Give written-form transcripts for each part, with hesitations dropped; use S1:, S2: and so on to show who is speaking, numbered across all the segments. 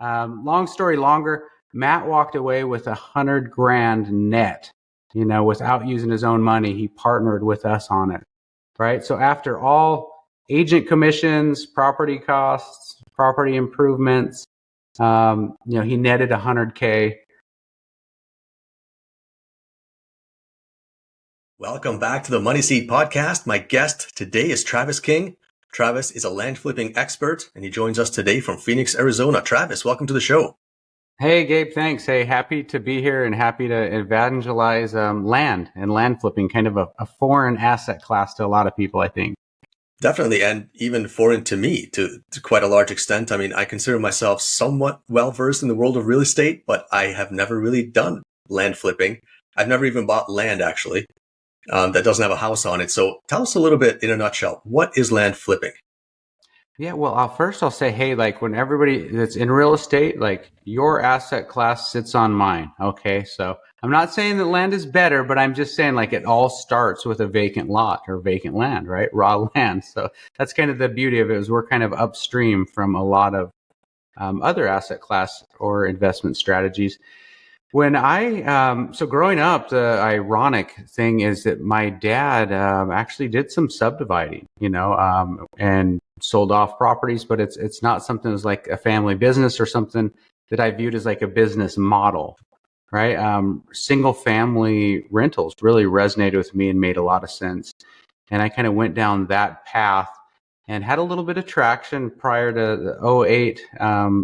S1: Long story longer, Matt walked away with $100,000 net, without using his own money. He partnered with us on it, right? So after all agent commissions, property costs, property improvements, he netted $100K.
S2: Welcome back to the Money Seed Podcast. My guest today is Travis King. Travis is a land flipping expert, and he joins us today from Phoenix, Arizona. Travis, welcome to the show.
S1: Hey, Gabe, thanks. Hey, happy to be here and happy to evangelize land and land flipping, kind of a foreign asset class to a lot of people, I think.
S2: Definitely, and even foreign to me to quite a large extent. I mean, I consider myself somewhat well-versed in the world of real estate, but I have never really done land flipping. I've never even bought land, actually. That doesn't have a house on it. So tell us a little bit in a nutshell, what is land flipping?
S1: Yeah, well, I'll say, hey, like when everybody that's in real estate, like your asset class sits on mine. Okay. So I'm not saying that land is better, but I'm just saying like it all starts with a vacant lot or vacant land, right? Raw land. So that's kind of the beauty of it, is we're kind of upstream from a lot of other asset class or investment strategies. When so growing up, the ironic thing is that my dad actually did some subdividing, and sold off properties, but it's not something that's like a family business or something that I viewed as like a business model, right? Single family rentals really resonated with me and made a lot of sense. And I kind of went down that path and had a little bit of traction prior to the '08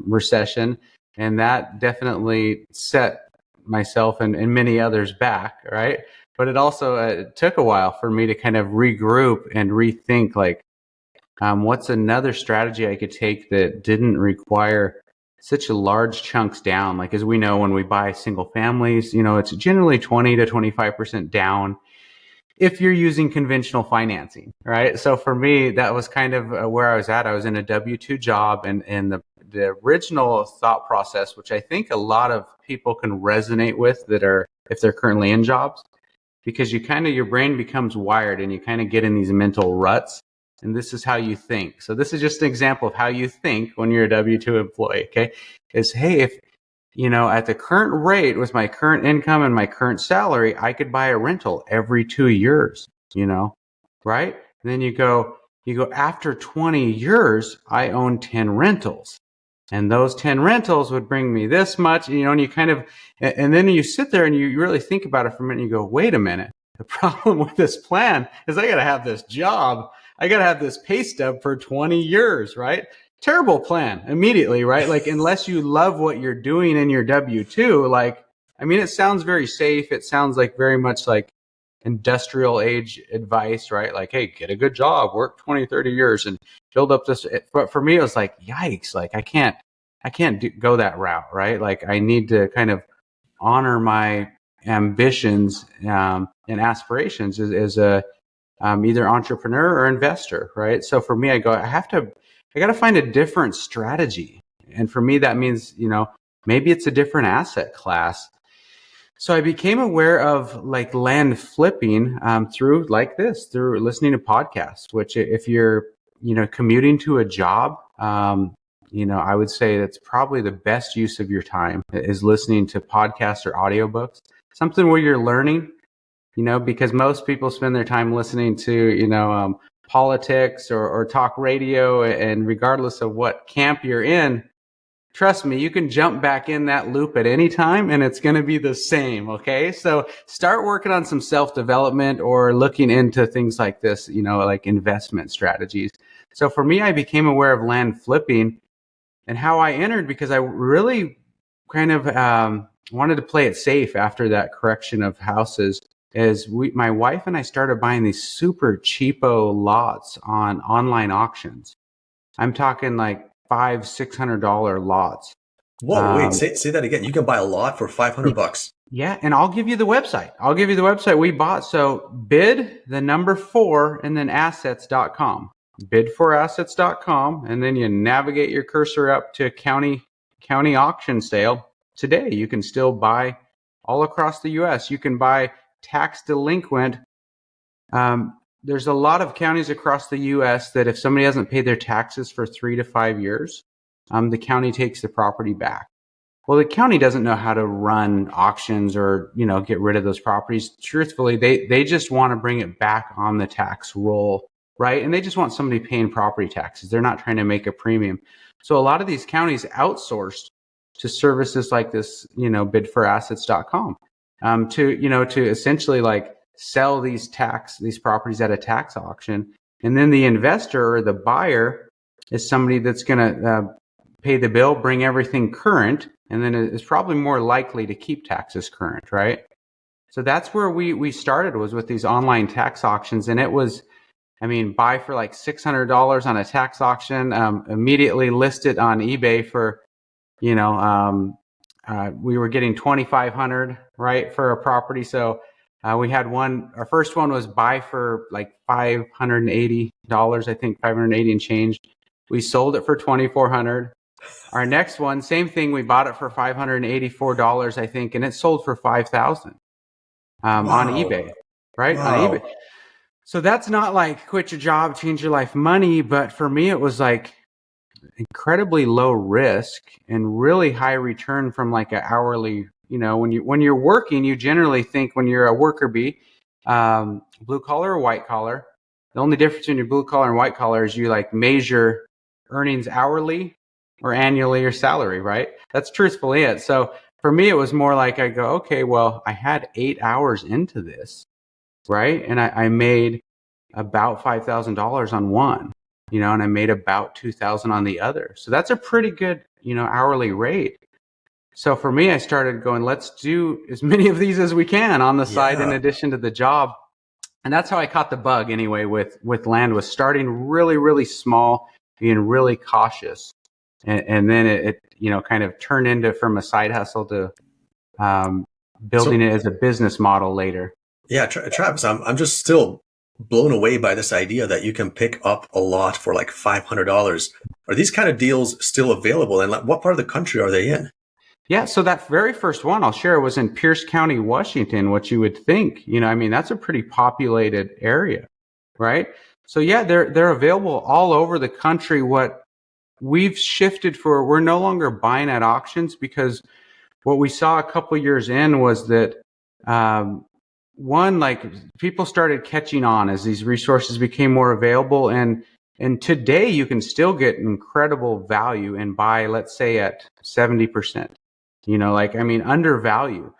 S1: recession. And that definitely set myself and many others back, right? But it also took a while for me to kind of regroup and rethink, like, what's another strategy I could take that didn't require such a large chunks down? Like, as we know, when we buy single families, it's generally 20 to 25% down if you're using conventional financing, right? So for me, that was kind of where I was at. I was in a W-2 job, and the original thought process, which I think a lot of people can resonate with that are, if they're currently in jobs, because your brain becomes wired and you kind of get in these mental ruts. And this is how you think. So this is just an example of how you think when you're a W-2 employee, okay? Is, hey, if, at the current rate with my current income and my current salary, I could buy a rental every 2 years, right? And then you go, after 20 years, I own 10 rentals. And those 10 rentals would bring me this much, and you kind of, and then you sit there and you really think about it for a minute and you go, wait a minute. The problem with this plan is I got to have this job. I got to have this pay stub for 20 years, right? Terrible plan immediately, right? Like, unless you love what you're doing in your W-2, like, I mean, it sounds very safe. It sounds like very much like industrial age advice, right? Like, hey, get a good job, work 20, 30 years and build up this. But for me, it was like, yikes, like I can't go that route, right? Like, I need to kind of honor my ambitions and aspirations as a either entrepreneur or investor, right? So for me, I got to find a different strategy. And for me, that means, maybe it's a different asset class. So I became aware of like land flipping through listening to podcasts, which if you're, commuting to a job, I would say that's probably the best use of your time is listening to podcasts or audiobooks, something where you're learning, because most people spend their time listening to, politics or talk radio. And regardless of what camp you're in, trust me, you can jump back in that loop at any time and it's going to be the same. Okay. So start working on some self-development or looking into things like this, like investment strategies. So for me, I became aware of land flipping and how I entered because I really kind of wanted to play it safe after that correction of houses. My wife and I started buying these super cheapo lots on online auctions. I'm talking like $500-$600 lots.
S2: Whoa, wait, say that again. You can buy a lot for $500.
S1: Yeah, and I'll give you the website. We bought, so bid the number 4 and then assets.com. Bid4assets.com, and then you navigate your cursor up to county auction sale. Today, you can still buy all across the U.S. You can buy tax delinquent. There's a lot of counties across the U.S. that if somebody hasn't paid their taxes for 3 to 5 years, the county takes the property back. Well, the county doesn't know how to run auctions or, get rid of those properties. Truthfully, they just want to bring it back on the tax roll, right? And they just want somebody paying property taxes. They're not trying to make a premium. So a lot of these counties outsourced to services like this, bidforassets.com, to essentially like sell these properties at a tax auction. And then the investor or the buyer is somebody that's going to pay the bill, bring everything current, and then it's probably more likely to keep taxes current, right? So that's where we started, was with these online tax auctions. And it was, buy for like $600 on a tax auction, immediately listed on eBay for, we were getting $2,500, right, for a property. So we had our first one was buy for like $580, I think, 580 and change. We sold it for $2,400. Our next one, same thing. We bought it for $584, I think, and it sold for $5,000 on eBay, right?
S2: Wow.
S1: On eBay. So that's not like quit your job, change your life money, but for me, it was like incredibly low risk and really high return from like an hourly. When you're working, you generally think, when you're a worker bee, blue collar or white collar. The only difference between your blue collar and white collar is you like measure earnings hourly or annually or salary, right? That's truthfully it. So for me, it was more like I go, okay, well, I had 8 hours into this, right? And I made about $5,000 on one, and I made about $2,000 on the other. So that's a pretty good, hourly rate. So for me, I started going, let's do as many of these as we can on the side in addition to the job. And that's how I caught the bug anyway with land, was starting really, really small, being really cautious. And then it kind of turned into, from a side hustle to building it as a business model later.
S2: Yeah, Travis, I'm just still blown away by this idea that you can pick up a lot for like $500. Are these kind of deals still available? And what part of the country are they in?
S1: Yeah, so that very first one I'll share was in Pierce County, Washington, what you would think. That's a pretty populated area, right? So yeah, they're available all over the country. What we've shifted we're no longer buying at auctions, because what we saw a couple years in was that one, like, people started catching on as these resources became more available, and today you can still get incredible value and buy, let's say, at 70%, undervalue.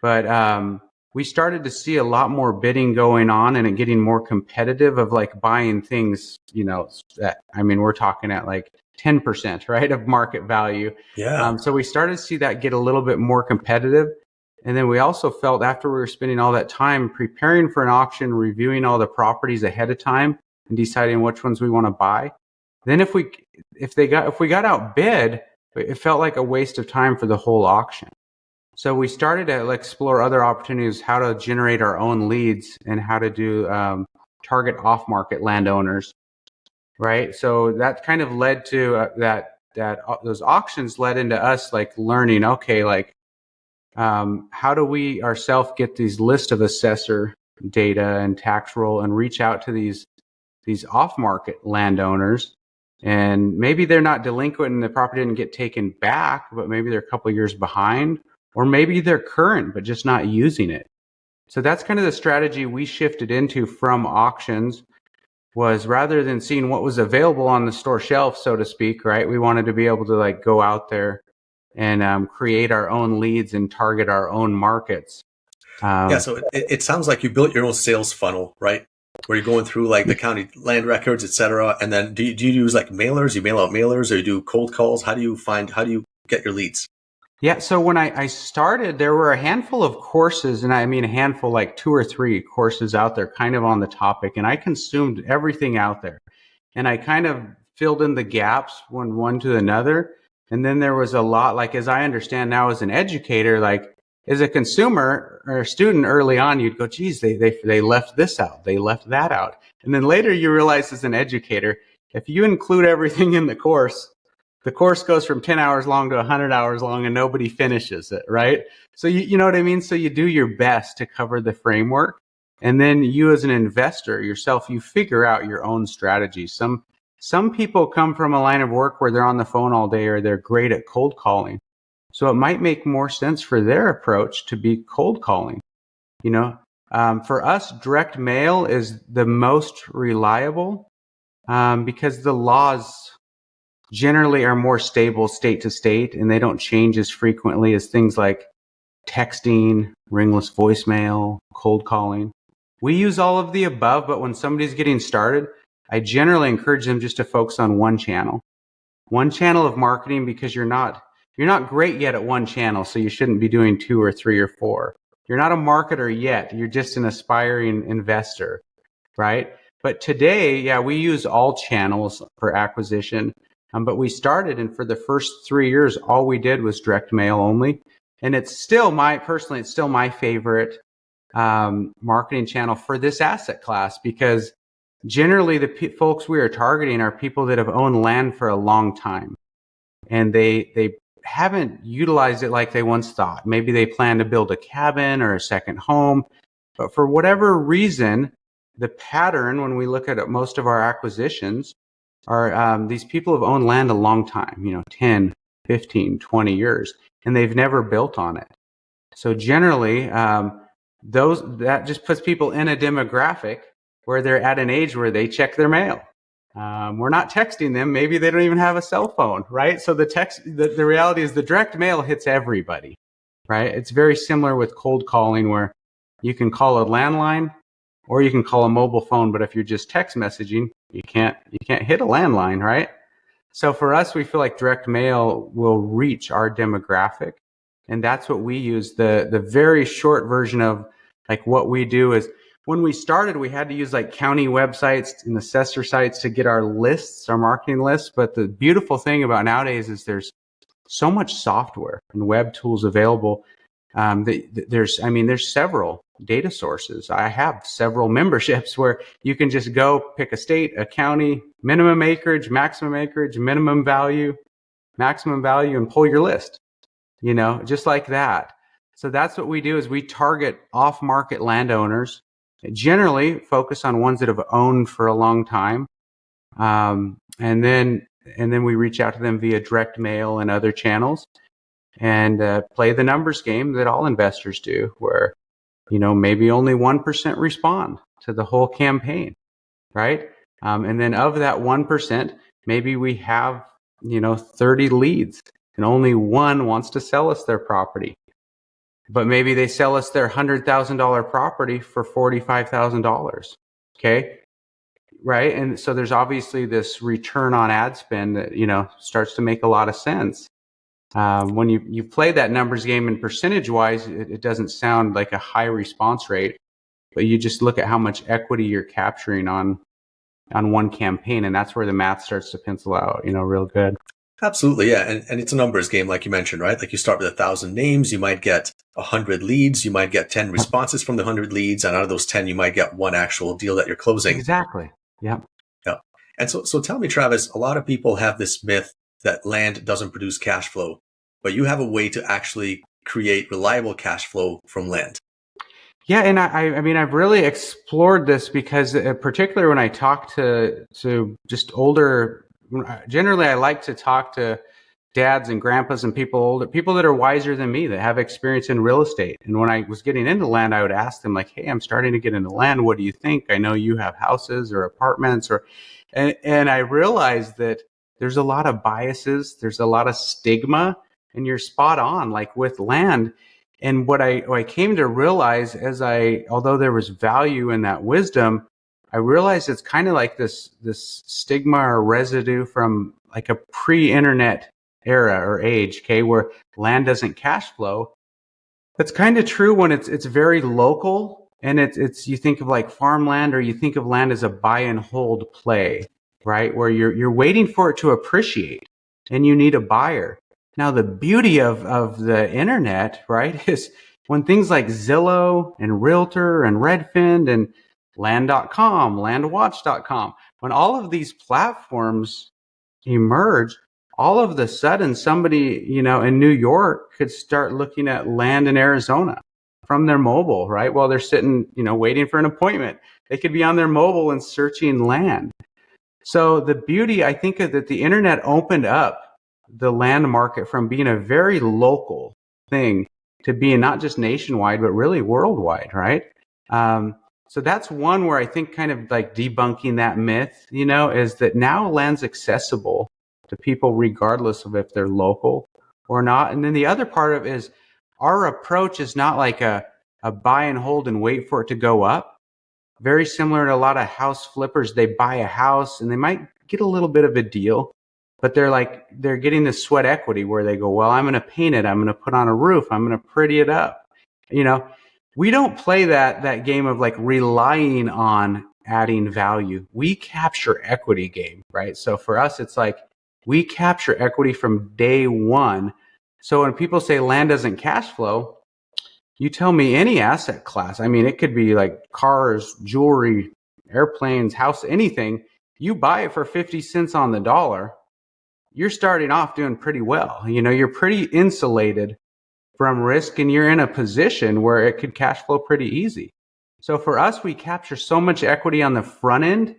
S1: But we started to see a lot more bidding going on and it getting more competitive, of like buying things, we're talking at like 10%, right, of market value.
S2: Yeah.
S1: So we started to see that get a little bit more competitive. And then we also felt, after we were spending all that time preparing for an auction, reviewing all the properties ahead of time and deciding which ones we want to buy, then if we got outbid, it felt like a waste of time for the whole auction. So we started to explore other opportunities, how to generate our own leads and how to do target off-market landowners, right? So that kind of led to those auctions led into us like learning, okay, like how do we ourselves get these list of assessor data and tax roll and reach out to these off-market landowners, and maybe they're not delinquent and the property didn't get taken back, but maybe they're a couple of years behind, or maybe they're current but just not using it. So that's kind of the strategy we shifted into from auctions, was rather than seeing what was available on the store shelf, so to speak, right? We wanted to be able to like go out there and create our own leads and target our own markets.
S2: So it sounds like you built your own sales funnel, right? Where you're going through like the county land records, et cetera. And then do you use like mailers? You mail out mailers, or you do cold calls? How do you get your leads?
S1: Yeah, so when I started, there were a handful of courses, and I mean a handful, like 2 or 3 courses out there kind of on the topic, and I consumed everything out there. And I kind of filled in the gaps one to another. And then there was a lot, like, as I understand now as an educator, like as a consumer or a student early on, you'd go, geez, they left this out, they left that out. And then later you realize as an educator, if you include everything in the course goes from 10 hours long to 100 hours long and nobody finishes it, right? So you know what I mean? So you do your best to cover the framework. And then you as an investor yourself, you figure out your own strategy. Some some people come from a line of work where they're on the phone all day or they're great at cold calling. So it might make more sense for their approach to be cold calling. For us, direct mail is the most reliable because the laws generally are more stable state to state, and they don't change as frequently as things like texting, ringless voicemail, cold calling. We use all of the above, but when somebody's getting started, I generally encourage them just to focus on one channel of marketing, because you're not great yet at one channel, so you shouldn't be doing 2 or 3 or 4. You're not a marketer yet. You're just an aspiring investor, right? But today, yeah, we use all channels for acquisition. But we started, and for the first 3 years, all we did was direct mail only. And it's still my favorite marketing channel for this asset class, because generally the folks we are targeting are people that have owned land for a long time, and they haven't utilized it like they once thought. Maybe they plan to build a cabin or a second home, but for whatever reason, the pattern when we look at most of our acquisitions are these people have owned land a long time, 10, 15, 20 years, and they've never built on it. So generally, that just puts people in a demographic where they're at an age where they check their mail. We're not texting them. Maybe they don't even have a cell phone, right? So the reality is the direct mail hits everybody, right? It's very similar with cold calling, where you can call a landline or you can call a mobile phone, but if you're just text messaging, you can't hit a landline, right? So for us, we feel like direct mail will reach our demographic, and that's what we use. The very short version of like what we do is, when we started, we had to use like county websites and assessor sites to get our lists, our marketing lists. But the beautiful thing about nowadays is there's so much software and web tools available. There's several data sources. I have several memberships where you can just go pick a state, a county, minimum acreage, minimum value, maximum value, and pull your list, just like that. So that's what we do, is we target off-market landowners, generally focus on ones that have owned for a long time. And then we reach out to them via direct mail and other channels, and play the numbers game that all investors do, where maybe only 1% respond to the whole campaign, right? And then of that 1%, maybe we have 30 leads, and only one wants to sell us their property, but maybe they sell us their $100,000 property for $45,000. Okay, right? And so there's obviously this return on ad spend that starts to make a lot of sense. When you play that numbers game, and percentage wise, it doesn't sound like a high response rate, but you just look at how much equity you're capturing on one campaign, and that's where the math starts to pencil out, real good.
S2: Absolutely, yeah. And it's a numbers game, like you mentioned, right? Like you start with 1,000 names, you might get 100 leads, you might get 10 responses from the 100 leads, and out of those 10, you might get one actual deal that you're closing.
S1: Exactly. Yeah.
S2: Yeah. And so tell me, Travis, a lot of people have this myth that land doesn't produce cash flow, but you have a way to actually create reliable cash flow from land.
S1: Yeah, and I've really explored this, because particularly when I talk to just older, generally I like to talk to dads and grandpas and people that are wiser than me, that have experience in real estate. And when I was getting into land, I would ask them like, "Hey, I'm starting to get into land. What do you think? I know you have houses or apartments," and I realized that there's a lot of biases, there's a lot of stigma, and you're spot on, like with land. And what I came to realize, although there was value in that wisdom, I realized it's kind of like this stigma or residue from like a pre-internet era or age, okay, where land doesn't cash flow. That's kind of true when it's very local, and it's you think of like farmland, or you think of land as a buy and hold play, right? Where you're waiting for it to appreciate, and you need a buyer. Now, the beauty of the internet, right, is when things like Zillow and Realtor and Redfin and Land.com, Landwatch.com, when all of these platforms emerge, all of the sudden somebody, in New York could start looking at land in Arizona from their mobile, right? While they're sitting, waiting for an appointment. They could be on their mobile and searching land. So the beauty, I think, is that the internet opened up the land market from being a very local thing to being not just nationwide, but really worldwide, right? So that's one where I think kind of like debunking that myth, is that now land's accessible to people regardless of if they're local or not. And then the other part of it is our approach is not like a buy and hold and wait for it to go up. Very similar to a lot of house flippers. They buy a house and they might get a little bit of a deal, but they're getting the sweat equity where they go, well, I'm going to paint it. I'm going to put on a roof. I'm going to pretty it up. We don't play that game of like relying on adding value. We capture equity game, right? So for us, it's like we capture equity from day one. So when people say land doesn't cash flow, you tell me any asset class. I mean, it could be like cars, jewelry, airplanes, house, anything. You buy it for 50 cents on the dollar. You're starting off doing pretty well. You're pretty insulated from risk and you're in a position where it could cash flow pretty easy. So for us, we capture so much equity on the front end,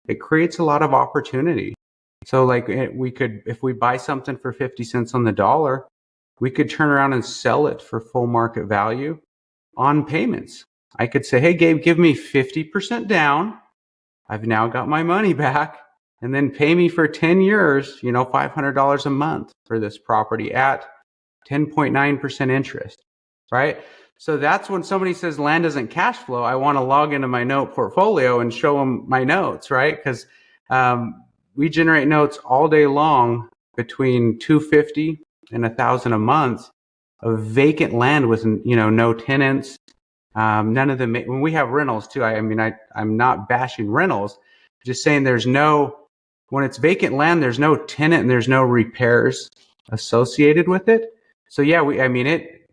S1: it creates a lot of opportunity. So like if we buy something for 50 cents on the dollar, we could turn around and sell it for full market value on payments. I could say, hey, Gabe, give me 50% down. I've now got my money back. And then pay me for 10 years, $500 a month for this property at 10.9% interest, right? So that's when somebody says land doesn't cash flow, I want to log into my note portfolio and show them my notes, right? Because we generate notes all day long between 250 and 1,000 a month of vacant land with no tenants. None of them. When we have rentals too, I'm not bashing rentals, just saying when it's vacant land, there's no tenant and there's no repairs associated with it. So yeah,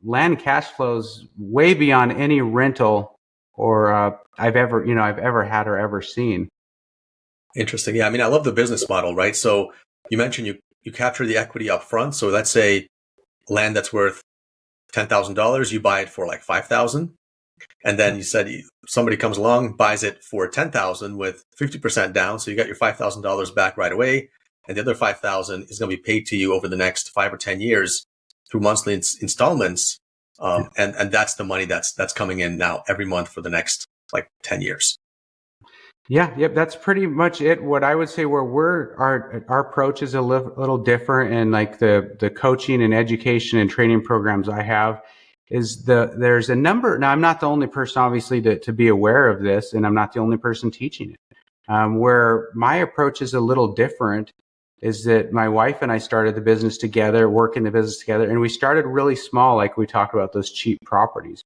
S1: land cash flows way beyond any rental or I've ever had or ever seen.
S2: Interesting. Yeah, I love the business model, right? So you mentioned you capture the equity up front. So let's say land that's worth $10,000, you buy it for like 5,000. And then you said somebody comes along, buys it for 10,000 with 50% down. So you got your $5,000 back right away. And the other 5,000 is going to be paid to you over the next 5 or 10 years through monthly installments. And that's the money that's coming in now every month for the next like 10 years.
S1: Yeah, yep, that's pretty much it. What I would say where our approach is a little different, and like the coaching and education and training programs I have is there's a number. Now, I'm not the only person, obviously, to be aware of this, and I'm not the only person teaching it. Where my approach is a little different is that my wife and I started the business together, working the business together, and we started really small, like we talked about those cheap properties.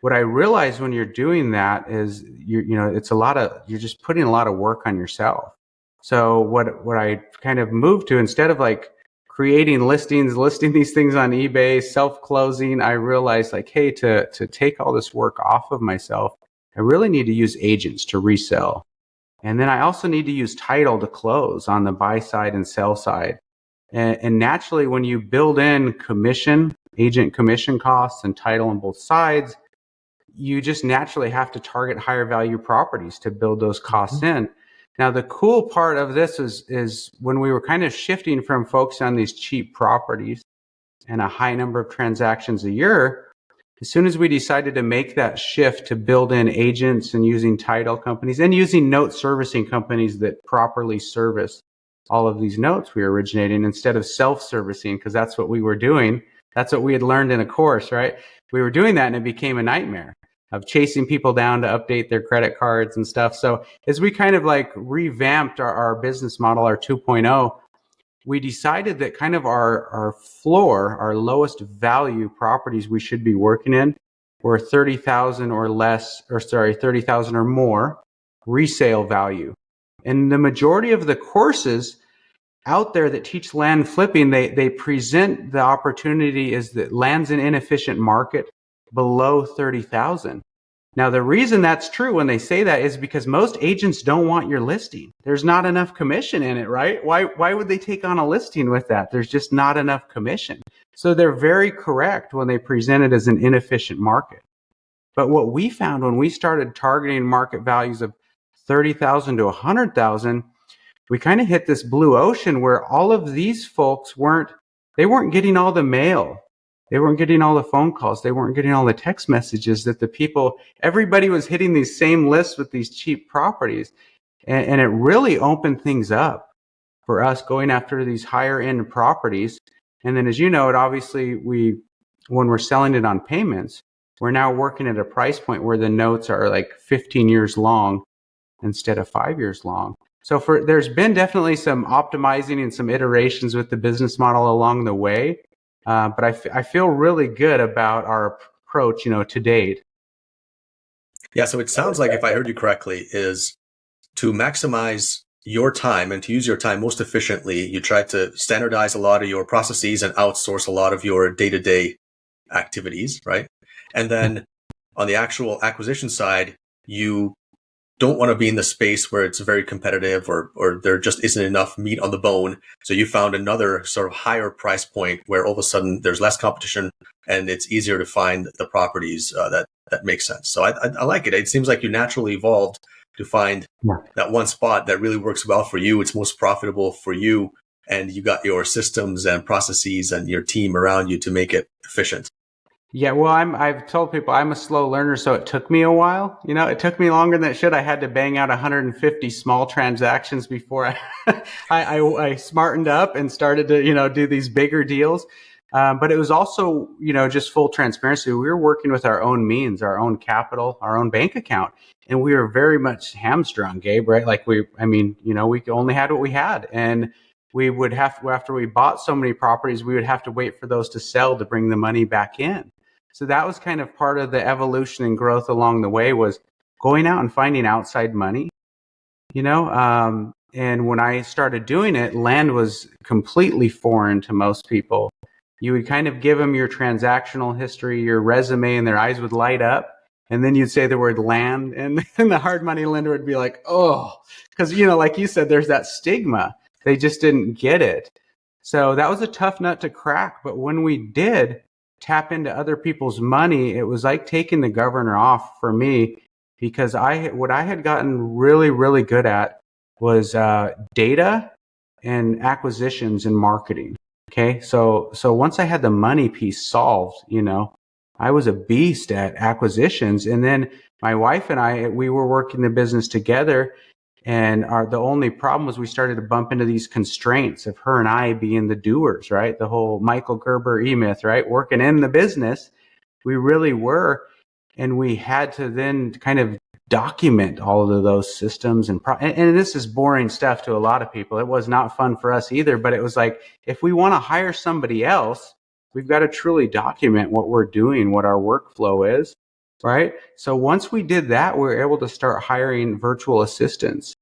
S1: What I realized when you're doing that is you're just putting a lot of work on yourself. So what I kind of moved to, instead of like creating listing these things on eBay, self-closing, I realized like, hey, to take all this work off of myself, I really need to use agents to resell. And then I also need to use title to close on the buy side and sell side. And naturally, when you build in agent commission costs and title on both sides, you just naturally have to target higher value properties to build those costs in. Now, the cool part of this is when we were kind of shifting from focus on these cheap properties and a high number of transactions a year, as soon as we decided to make that shift to build in agents and using title companies and using note servicing companies that properly service all of these notes we were originating instead of self-servicing, because that's what we were doing. That's what we had learned in a course, right? We were doing that and it became a nightmare of chasing people down to update their credit cards and stuff. So as we kind of like revamped our business model, our 2.0, we decided that kind of our floor, our lowest value properties we should be working in were 30,000 or less, 30,000 or more resale value. And the majority of the courses out there that teach land flipping, they present the opportunity as that land's an inefficient market below 30,000. Now, the reason that's true when they say that is because most agents don't want your listing. There's not enough commission in it, right? Why would they take on a listing with that? There's just not enough commission. So they're very correct when they present it as an inefficient market. But what we found when we started targeting market values of 30,000 to 100,000, we kind of hit this blue ocean where all of these folks weren't getting all the mail. They weren't getting all the phone calls. They weren't getting all the text messages that everybody was hitting these same lists with these cheap properties. And it really opened things up for us going after these higher end properties. And then, as you know, when we're selling it on payments, we're now working at a price point where the notes are like 15 years long instead of 5 years long. So there's been definitely some optimizing and some iterations with the business model along the way. But I feel really good about our approach, to date.
S2: Yeah, so it sounds like, if I heard you correctly, is to maximize your time and to use your time most efficiently, you try to standardize a lot of your processes and outsource a lot of your day-to-day activities, right? And then on the actual acquisition side, you don't want to be in the space where it's very competitive or there just isn't enough meat on the bone. So you found another sort of higher price point where all of a sudden there's less competition and it's easier to find the properties that make sense. So I like it. It seems like you naturally evolved to find that one spot that really works well for you. It's most profitable for you, and you got your systems and processes and your team around you to make it efficient.
S1: Yeah, well, I've told people I'm a slow learner, so it took me a while. It took me longer than it should. I had to bang out 150 small transactions before I smartened up and started to, do these bigger deals. But it was also, just full transparency. We were working with our own means, our own capital, our own bank account, and we were very much hamstrung, Gabe, right? Like we only had what we had, and we would after we bought so many properties, we would have to wait for those to sell to bring the money back in. So that was kind of part of the evolution and growth along the way, was going out and finding outside money, and when I started doing it, land was completely foreign to most people. You would kind of give them your transactional history, your resume, and their eyes would light up. And then you'd say the word land, and the hard money lender would be like, oh, because, like you said, there's that stigma. They just didn't get it. So that was a tough nut to crack. But when we did tap into other people's money, it was like taking the governor off for me, because what I had gotten really, really good at was data and acquisitions and marketing. Okay, so once I had the money piece solved, I was a beast at acquisitions. And then my wife and we were working the business together. And the only problem was we started to bump into these constraints of her and I being the doers, right? The whole Michael Gerber E-myth, right? Working in the business, we really were. And we had to then kind of document all of those systems. And this is boring stuff to a lot of people. It was not fun for us either, but it was like, if we want to hire somebody else, we've got to truly document what we're doing, what our workflow is. Right. So once we did that, we were able to start hiring virtual assistants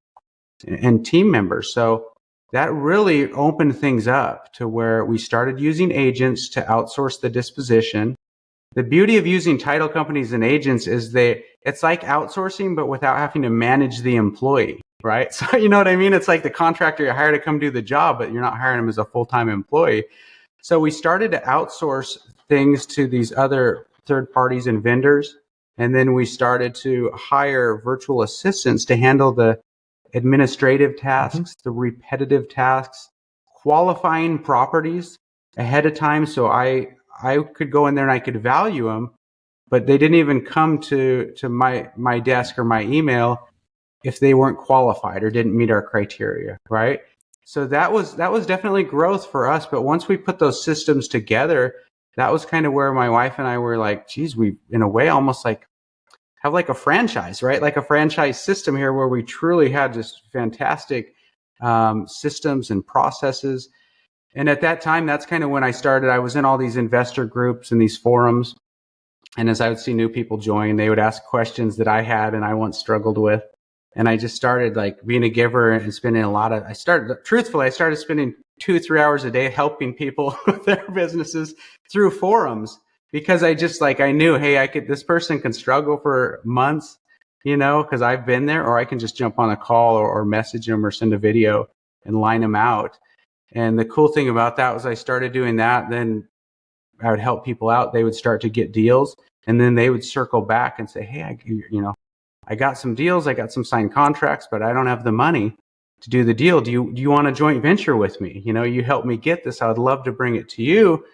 S1: and team members. So that really opened things up to where we started using agents to outsource the disposition. The beauty of using title companies and agents is it's like outsourcing, but without having to manage the employee. Right. So you know what I mean? It's like the contractor you hire to come do the job, but you're not hiring them as a full-time employee. So we started to outsource things to these other third parties and vendors. And then we started to hire virtual assistants to handle the administrative tasks, the repetitive tasks, qualifying properties ahead of time. So I could go in there and I could value them, but they didn't even come to my desk or my email if they weren't qualified or didn't meet our criteria, right? So that was definitely growth for us. But once we put those systems together, that was kind of where my wife and I were like, geez, we, in a way, almost like have like a franchise, right? Like a franchise system here where we truly had just fantastic systems and processes. And at that time, that's kind of when I started. I was in all these investor groups and these forums. And as I would see new people join, they would ask questions that I had and I once struggled with. And I just started like being a giver and spending I started spending 2-3 hours a day helping people with their businesses through forums, because I just I knew, hey, this person can struggle for months, because I've been there, or I can just jump on a call or message them or send a video and line them out. And the cool thing about that was I started doing that. Then I would help people out. They would start to get deals, and then they would circle back and say, hey, I got some deals, I got some signed contracts, but I don't have the money to do the deal. Do you want a joint venture with me? You helped me get this. I would love to bring it to you.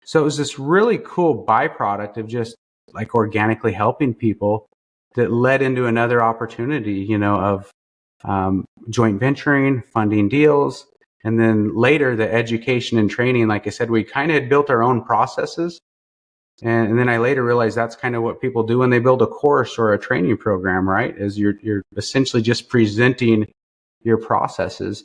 S1: So it was this really cool byproduct of just like organically helping people that led into another opportunity, of joint venturing, funding deals. And then later the education and training, like I said, we kind of had built our own processes. And then I later realized that's kind of what people do when they build a course or a training program, right? Is you're essentially just presenting your processes.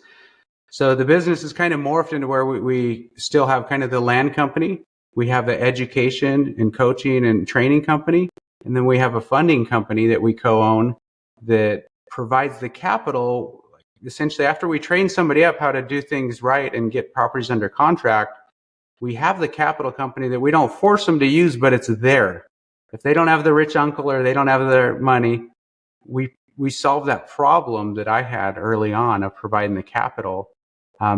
S1: So the business is kind of morphed into where we still have kind of the land company. We have the education and coaching and training company. And then we have a funding company that we co-own that provides the capital. Essentially, after we train somebody up how to do things right and get properties under contract, we have the capital company that we don't force them to use, but it's there. If they don't have the rich uncle or they don't have their money, we solve that problem that I had early on of providing the capital.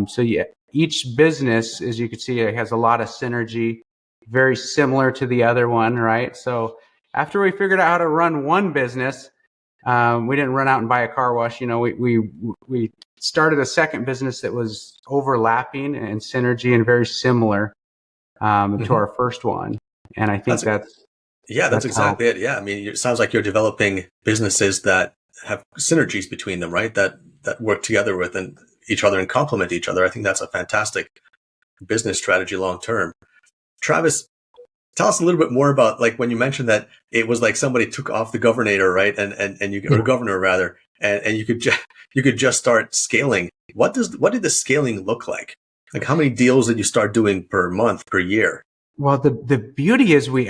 S1: So yeah, each business, as you can see, it has a lot of synergy, very similar to the other one, right? So after we figured out how to run one business, we didn't run out and buy a car wash. We started a second business that was overlapping and synergy and very similar to our first one. And I think that's
S2: exactly it. Yeah. I mean, it sounds like you're developing businesses that have synergies between them, right? That work together with and each other and complement each other. I think that's a fantastic business strategy long term. Travis, tell us a little bit more about, like, when you mentioned that it was like somebody took off the governor, right? And you, or governor rather, and you could just start scaling. What did the scaling look like? Like, how many deals did you start doing per month, per year?
S1: Well, the beauty is we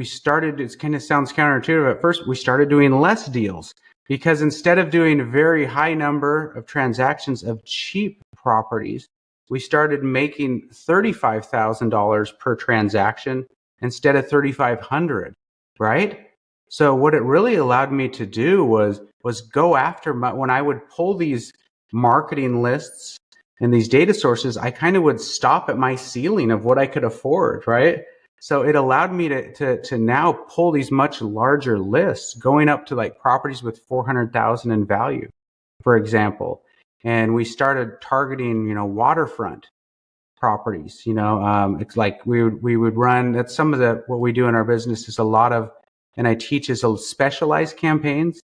S1: started, it kind of sounds counterintuitive at first, we started doing less deals because instead of doing a very high number of transactions of cheap properties, we started making $35,000 per transaction instead of $3,500, right? So what it really allowed me to do was go after when I would pull these marketing lists and these data sources, I kind of would stop at my ceiling of what I could afford, right? So it allowed me to now pull these much larger lists, going up to like properties with 400,000 in value, for example. And we started targeting, waterfront properties. It's like we would run. That's some of what we do in our business is a lot of, and I teach is a specialized campaigns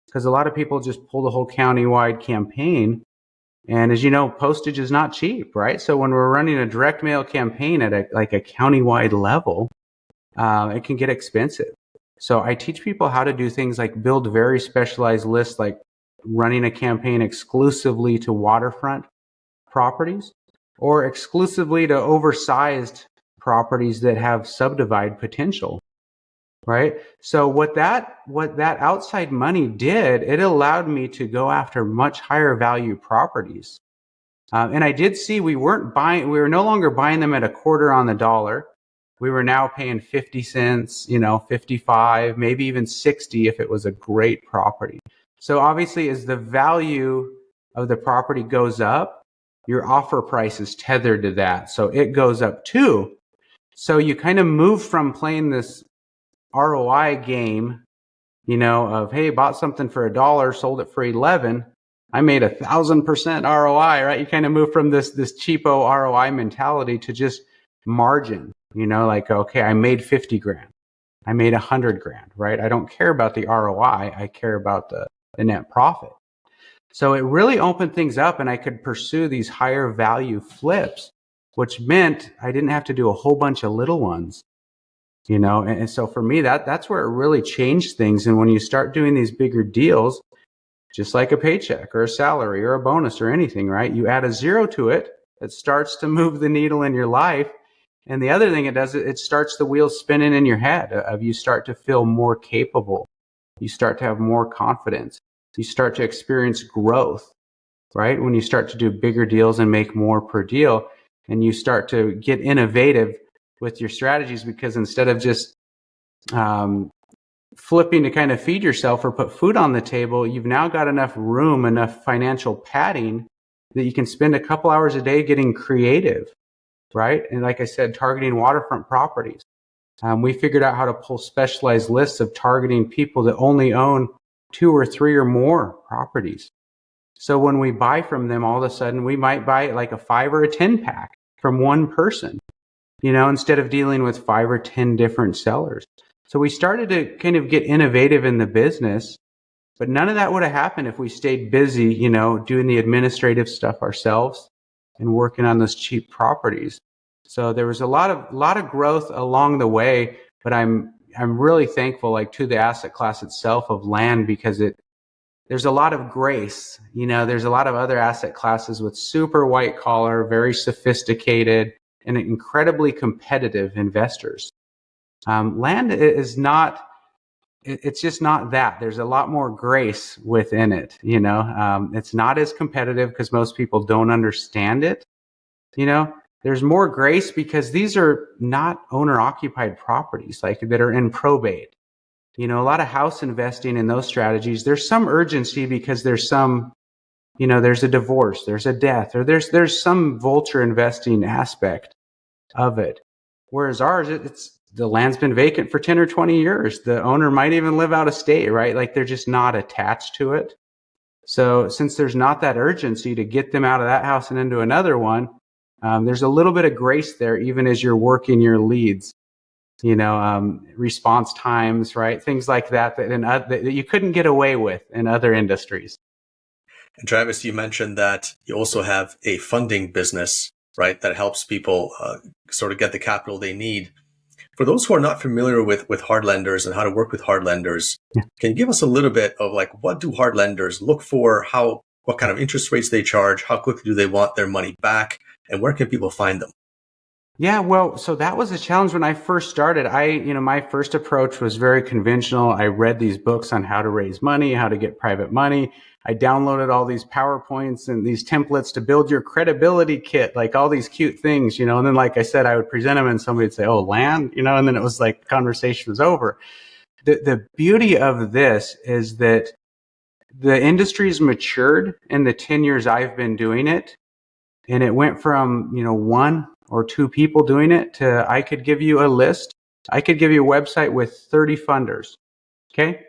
S1: because a lot of people just pull the whole county-wide campaign. And as you know, postage is not cheap, right? So when we're running a direct mail campaign at a county-wide level, it can get expensive. So I teach people how to do things like build very specialized lists, like running a campaign exclusively to waterfront properties or exclusively to oversized properties that have subdivide potential, right? So what that outside money did, it allowed me to go after much higher value properties. And I did see we were no longer buying them at a quarter on the dollar. We were now paying 50 cents, 55, maybe even 60 if it was a great property. So obviously as the value of the property goes up, your offer price is tethered to that. So it goes up too. So you kind of move from playing this ROI game, of, hey, bought something for $1, sold it for 11. I made 1,000% ROI, right? You kind of move from this cheapo ROI mentality to just margin, like, okay, I made 50 grand. I made 100 grand, right? I don't care about the ROI. I care about the net profit. So it really opened things up and I could pursue these higher value flips, which meant I didn't have to do a whole bunch of little ones. And so for me, that's where it really changed things. And when you start doing these bigger deals, just like a paycheck or a salary or a bonus or anything, right? You add a zero to it, it starts to move the needle in your life. And the other thing it does, it starts the wheels spinning in your head of you start to feel more capable. You start to have more confidence. You start to experience growth, right? When you start to do bigger deals and make more per deal and you start to get innovative with your strategies, because instead of just flipping to kind of feed yourself or put food on the table, you've now got enough room, enough financial padding that you can spend a couple hours a day getting creative, right? And like I said, targeting waterfront properties. We figured out how to pull specialized lists of targeting people that only own 2 or 3 or more properties. So when we buy from them, all of a sudden we might buy like a 5 or a 10 pack from one person, instead of dealing with 5 or 10 different sellers. So we started to kind of get innovative in the business, but none of that would have happened if we stayed busy, doing the administrative stuff ourselves and working on those cheap properties. So there was a lot of growth along the way, but I'm really thankful, like, to the asset class itself of land, because there's a lot of grace. There's a lot of other asset classes with super white collar, very sophisticated, and incredibly competitive investors. Land is not, it's just not that. There's a lot more grace within it. It's not as competitive because most people don't understand it. There's more grace because these are not owner occupied properties like that are in probate. A lot of house investing in those strategies, there's some urgency because there's there's a divorce, there's a death, or there's some vulture investing aspect of it. Whereas ours, it's the land's been vacant for 10 or 20 years. The owner might even live out of state, right? Like, they're just not attached to it. So since there's not that urgency to get them out of that house and into another one, there's a little bit of grace there, even as you're working your leads. Response times, right? Things like that you couldn't get away with in other industries.
S2: And Travis, you mentioned that you also have a funding business, right, that helps people sort of get the capital they need. For those who are not familiar with hard lenders and how to work with hard lenders, can you give us a little bit of, like, what do hard lenders look for? What kind of interest rates they charge? How quickly do they want their money back? And where can people find them?
S1: Yeah, well, so that was a challenge when I first started. My first approach was very conventional. I read these books on how to raise money, how to get private money. I downloaded all these PowerPoints and these templates to build your credibility kit, like all these cute things, and then, like I said, I would present them and somebody would say, "Oh, land," and then it was like conversation was over. The beauty of this is that the industry's matured in the 10 years I've been doing it. And it went from, one or two people doing it to, I could give you a list. I could give you a website with 30 funders. Okay.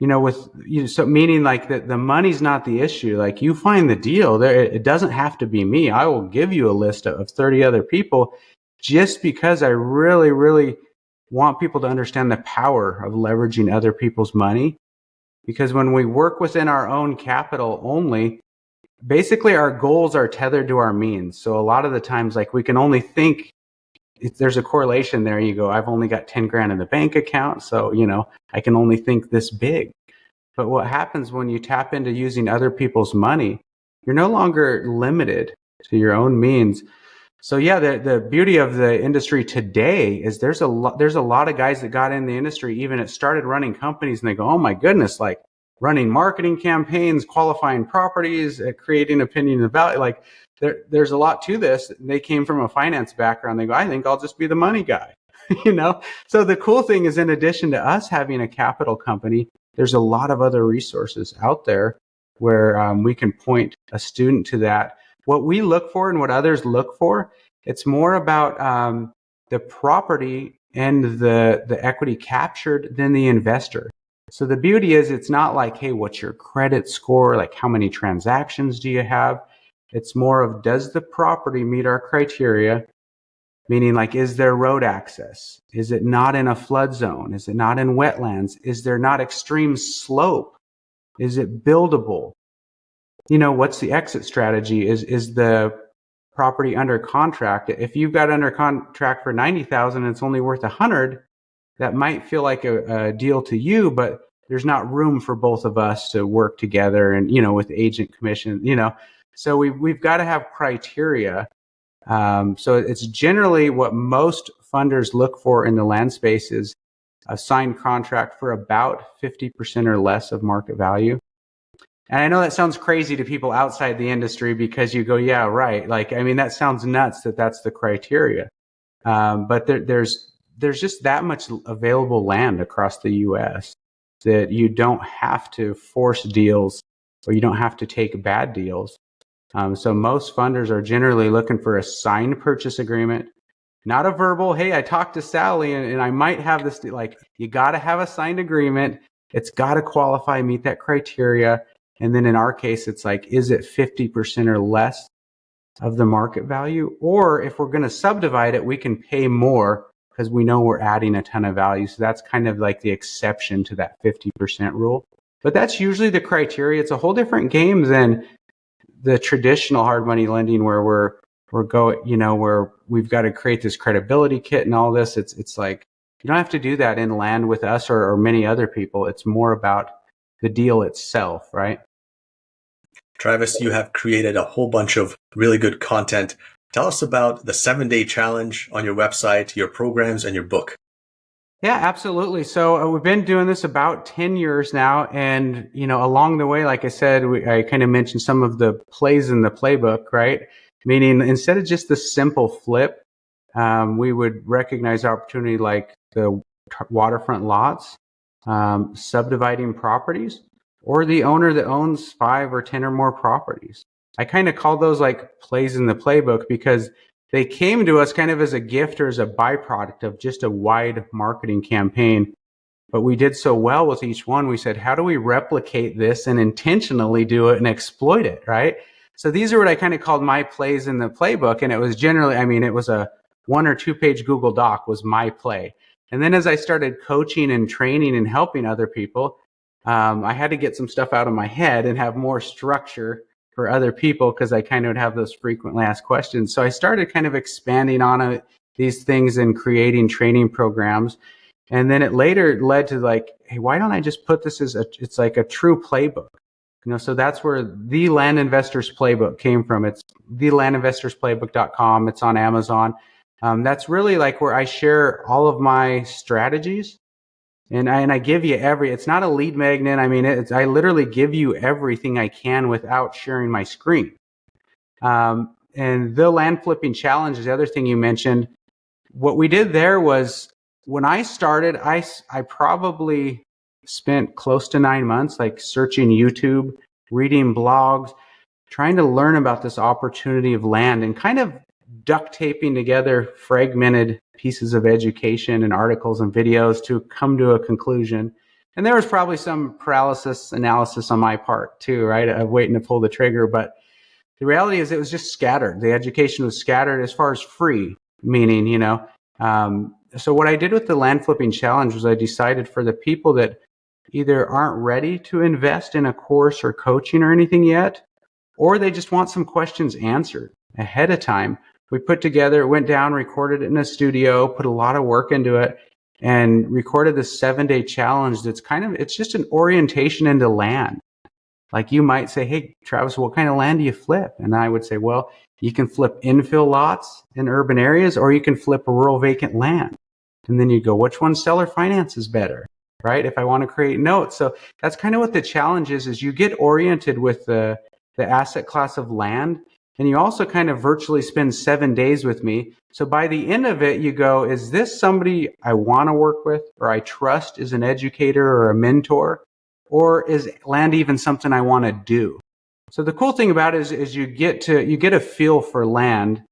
S1: So meaning, like, that the money's not the issue. Like, you find the deal there. It doesn't have to be me. I will give you a list of 30 other people, just because I really, really want people to understand the power of leveraging other people's money. Because when we work within our own capital only, basically our goals are tethered to our means. So a lot of the times, like, we can only think, there's a correlation there. You go, I've only got 10 grand in the bank account, so I can only think this big. But what happens when you tap into using other people's money, you're no longer limited to your own means. So yeah, the beauty of the industry today is there's a lot of guys that got in the industry, even it started running companies, and they go, oh my goodness, like, running marketing campaigns, qualifying properties, creating opinion of value. Like, there's a lot to this. They came from a finance background. They go, I think I'll just be the money guy. So the cool thing is, in addition to us having a capital company, there's a lot of other resources out there where we can point a student to that. What we look for and what others look for, it's more about the property and the equity captured than the investor. So the beauty is, it's not like, hey, what's your credit score? Like, how many transactions do you have? It's more of, does the property meet our criteria? Meaning, like, is there road access? Is it not in a flood zone? Is it not in wetlands? Is there not extreme slope? Is it buildable? What's the exit strategy? Is the property under contract? If you've got under contract for 90,000 and it's only worth 100, that might feel like a deal to you, but there's not room for both of us to work together and, with agent commission, so we've got to have criteria. So it's generally what most funders look for in the land space is a signed contract for about 50% or less of market value. And I know that sounds crazy to people outside the industry, because you go, yeah, right. Like, I mean, that sounds nuts that that's the criteria. But there's just that much available land across the U.S. that you don't have to force deals, or you don't have to take bad deals. So most funders are generally looking for a signed purchase agreement, not a verbal, hey, I talked to Sally and I might have this. Like, you got to have a signed agreement. It's got to qualify, meet that criteria. And then in our case, it's like, is it 50% or less of the market value? Or if we're going to subdivide it, we can pay more because we know we're adding a ton of value. So that's kind of like the exception to that 50% rule. But that's usually the criteria. It's a whole different game than the traditional hard money lending where where we've got to create this credibility kit and all this. It's like, you don't have to do that in land with us or many other people. It's more about the deal itself, right?
S2: Travis, you have created a whole bunch of really good content. Tell us about the 7-day challenge on your website, your programs, and your book.
S1: Yeah, absolutely. So we've been doing this about 10 years now. And, along the way, like I said, I kind of mentioned some of the plays in the playbook, right? Meaning instead of just the simple flip, we would recognize opportunity like the waterfront lots, subdividing properties, or the owner that owns 5 or 10 or more properties. I kind of call those like plays in the playbook because they came to us kind of as a gift or as a byproduct of just a wide marketing campaign. But we did so well with each one, we said, how do we replicate this and intentionally do it and exploit it, right? So these are what I kind of called my plays in the playbook. And it was generally, it was a 1 or 2 page Google Doc was my play. And then as I started coaching and training and helping other people, I had to get some stuff out of my head and have more structure for other people because I kind of would have those frequently asked questions. So I started kind of expanding on these things and creating training programs. And then it later led to like, hey, why don't I just put this it's like a true playbook? So that's where the Land Investors Playbook came from. It's thelandinvestorsplaybook.com. It's on Amazon. That's really like where I share all of my strategies. And I give you it's not a lead magnet. I literally give you everything I can without sharing my screen. And the land flipping challenge is the other thing you mentioned. What we did there was when I started, I probably spent close to 9 months, like searching YouTube, reading blogs, trying to learn about this opportunity of land and kind of duct taping together fragmented pieces of education and articles and videos to come to a conclusion. And there was probably some paralysis analysis on my part too, right? Of waiting to pull the trigger. But the reality is it was just scattered. The education was scattered as far as free, meaning, so what I did with the land flipping challenge was I decided for the people that either aren't ready to invest in a course or coaching or anything yet, or they just want some questions answered ahead of time. We went down, recorded it in a studio, put a lot of work into it, and recorded this 7-day challenge that's it's just an orientation into land. Like you might say, hey, Travis, what kind of land do you flip? And I would say, well, you can flip infill lots in urban areas, or you can flip a rural vacant land. And then you go, which one seller finance is better, right? If I want to create notes. So that's kind of what the challenge is you get oriented with the asset class of land. And you also kind of virtually spend 7 days with me. So by the end of it, you go, is this somebody I want to work with or I trust as an educator or a mentor? Or is land even something I want to do? So the cool thing about it is you get a feel for land,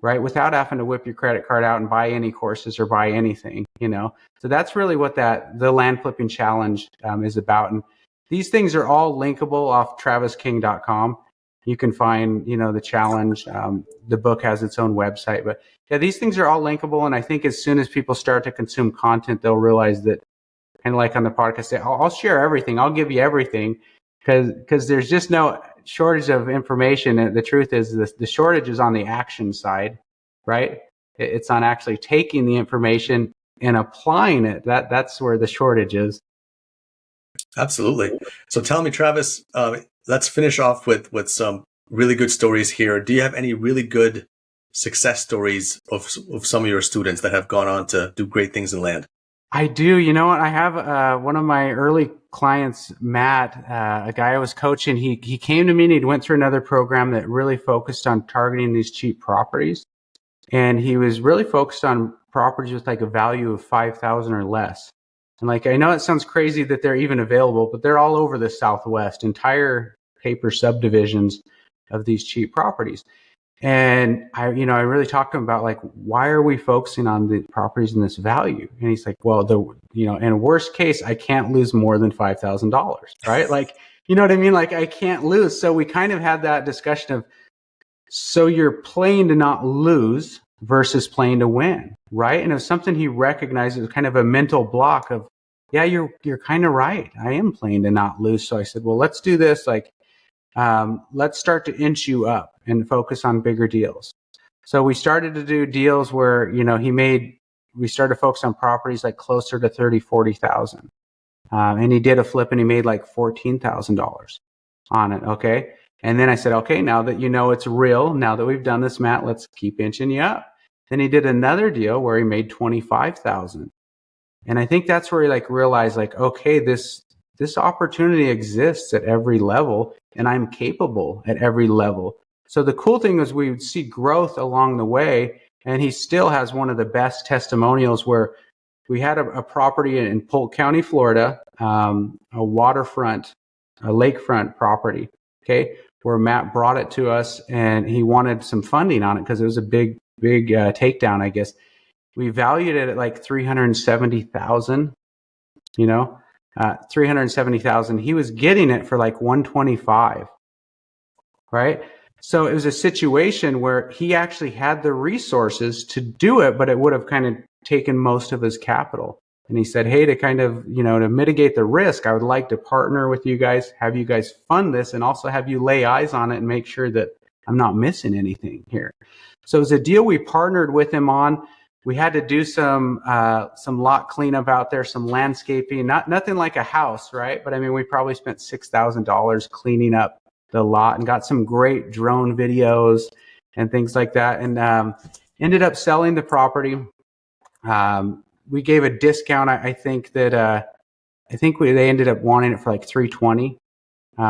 S1: right? Without having to whip your credit card out and buy any courses or buy anything, So that's really what the land flipping challenge is about. And these things are all linkable off travisking.com. You can find, the challenge. The book has its own website, but yeah, these things are all linkable. And I think as soon as people start to consume content, they'll realize that, kind of like on the podcast, I'll share everything. I'll give you everything because there's just no shortage of information. And the truth is the shortage is on the action side, right? It's on actually taking the information and applying it. That's where the shortage is.
S2: Absolutely. So tell me, Travis, let's finish off with some really good stories here. Do you have any really good success stories of some of your students that have gone on to do great things in land?
S1: I do. You know what? I have one of my early clients, Matt, a guy I was coaching. He came to me and he went through another program that really focused on targeting these cheap properties. And he was really focused on properties with like a value of 5,000 or less. And like, I know it sounds crazy that they're even available, but they're all over the Southwest, entire paper subdivisions of these cheap properties. And I really talked to him about like, why are we focusing on the properties in this value? And he's like, well, in worst case, I can't lose more than $5,000, right? Like, You know what I mean? Like I can't lose. So we kind of had that discussion of, so you're playing to not lose versus playing to win, right? And it was something he recognized as kind of a mental block of, yeah, you're kind of right. I am playing to not lose. So I said, well, let's do this. Like, let's start to inch you up and focus on bigger deals. So we started to do deals where, you know, we started to focus on properties like closer to 30, 40,000. And he did a flip and he made like $14,000 on it. Okay. And then I said, okay, now that you know it's real, now that we've done this, Matt, let's keep inching you up. Then he did another deal where he made 25,000. And I think that's where he like realized like, okay, this opportunity exists at every level and I'm capable at every level. So the cool thing is we would see growth along the way. And he still has one of the best testimonials where we had a property in Polk County, Florida, a waterfront, a lakefront property, okay, where Matt brought it to us and he wanted some funding on it because it was a big takedown, I guess. We valued it at like 370,000, you know, 370,000. He was getting it for like 125, right? So it was a situation where he actually had the resources to do it, but it would have kind of taken most of his capital. And he said, hey, to kind of, you know, to mitigate the risk, I would like to partner with you guys, have you guys fund this, and also have you lay eyes on it and make sure that I'm not missing anything here. So it was a deal we partnered with him on. We had to do some lot cleanup out there, some landscaping, nothing like a house, right? But I mean, we probably spent $6,000 cleaning up the lot and got some great drone videos and things like that, and ended up selling the property. We gave a discount. I think that they ended up wanting it for like 320.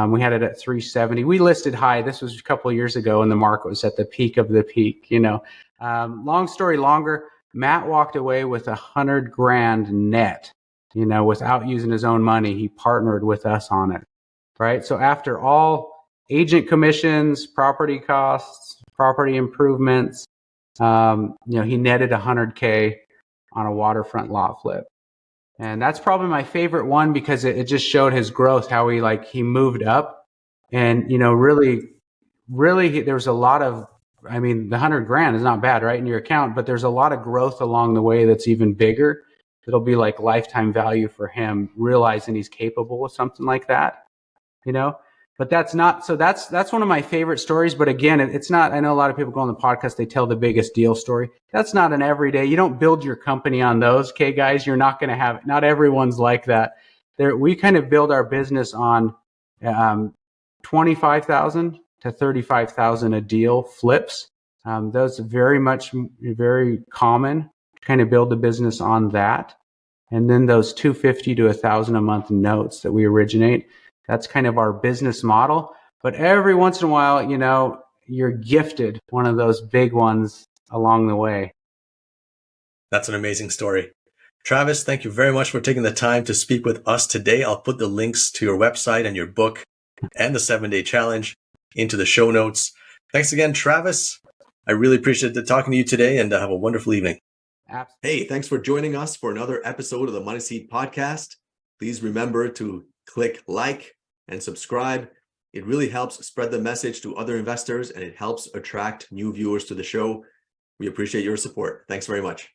S1: We had it at 370. We listed high. This was a couple of years ago, and the market was at the peak of the peak. You know, long story longer. Matt walked away with $100,000 net. You know, without using his own money, he partnered with us on it. Right. So after all agent commissions, property costs, property improvements, you know, he netted $100K on a waterfront lot flip. And that's probably my favorite one because it just showed his growth, how he moved up. And, you know, really, there was a lot of, I mean, the $100,000 is not bad, right, in your account, but there's a lot of growth along the way that's even bigger. It'll be like lifetime value for him, realizing he's capable of something like that, you know. But that's one of my favorite stories. But again, it's not, I know a lot of people go on the podcast, they tell the biggest deal story. That's not an everyday, you don't build your company on those. Okay, guys, you're not going to have, not everyone's like that. We kind of build our business on 25,000 to 35,000 a deal flips. Those very common, kind of build the business on that. And then those 250 to 1,000 a month notes that we originate. That's kind of our business model. But every once in a while, you know, you're gifted one of those big ones along the way.
S2: That's an amazing story. Travis, thank you very much for taking the time to speak with us today. I'll put the links to your website and your book and the 7-day challenge into the show notes. Thanks again, Travis. I really appreciate talking to you today, and have a wonderful evening.
S1: Absolutely.
S2: Hey, thanks for joining us for another episode of the Money Seed Podcast. Please remember to click like and subscribe. It really helps spread the message to other investors, and it helps attract new viewers to the show. We appreciate your support. Thanks very much.